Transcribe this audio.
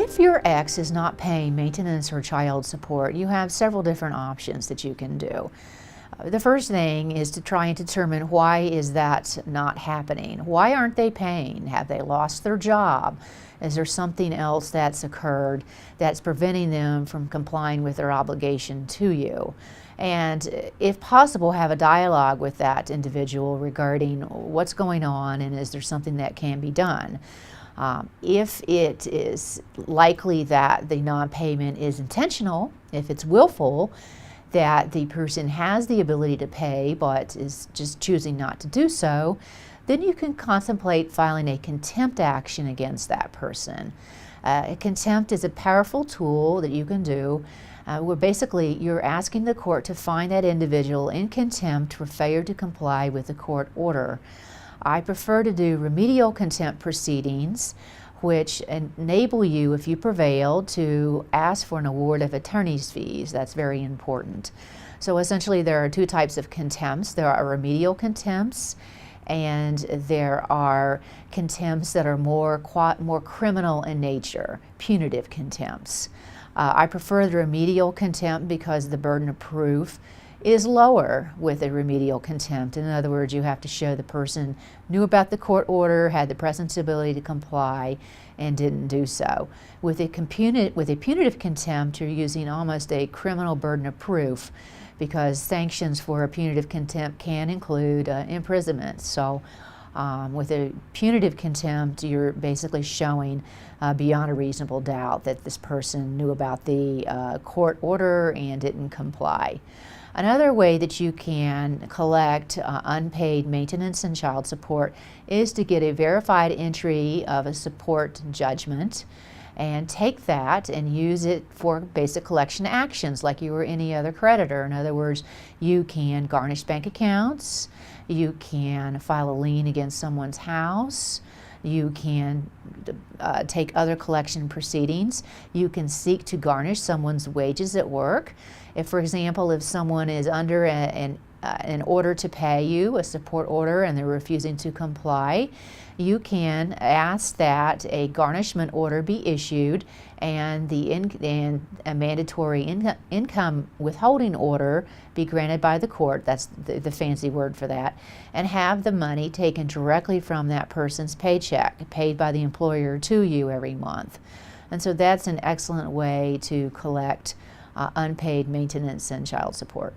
If your ex is not paying maintenance or child support, you have several different options that you can do. The first thing is to try and determine why is that not happening. Why aren't they paying? Have they lost their job? Is there something else that's occurred that's preventing them from complying with their obligation to you? And if possible, have a dialogue with that individual regarding what's going on and is there something that can be done. If it is likely that the non-payment is intentional, if it's willful, that the person has the ability to pay but is just choosing not to do so, then you can contemplate filing a contempt action against that person. Contempt is a powerful tool that you can do where basically you're asking the court to find that individual in contempt for failure to comply with the court order. I prefer to do remedial contempt proceedings, which enable you, if you prevail, to ask for an award of attorney's fees. That's very important. So essentially there are two types of contempts. There are remedial contempts and there are contempts that are more criminal in nature, punitive contempts. I prefer the remedial contempt because the burden of proof is lower with a remedial contempt. In other words, you have to show the person knew about the court order, had the present ability to comply, and didn't do so. With a punitive contempt, you're using almost a criminal burden of proof because sanctions for a punitive contempt can include imprisonment. So with a punitive contempt, you're basically showing beyond a reasonable doubt that this person knew about the court order and didn't comply. Another way that you can collect unpaid maintenance and child support is to get a verified entry of a support judgment and take that and use it for basic collection actions like you were any other creditor. In other words, you can garnish bank accounts, you can file a lien against someone's house, you can take other collection proceedings. You can seek to garnish someone's wages at work. If, for example, if someone is under an order to pay you, a support order, and they're refusing to comply, you can ask that a garnishment order be issued and a mandatory income withholding order be granted by the court, that's the fancy word for that, and have the money taken directly from that person's paycheck, paid by the employer to you every month. And so that's an excellent way to collect unpaid maintenance and child support.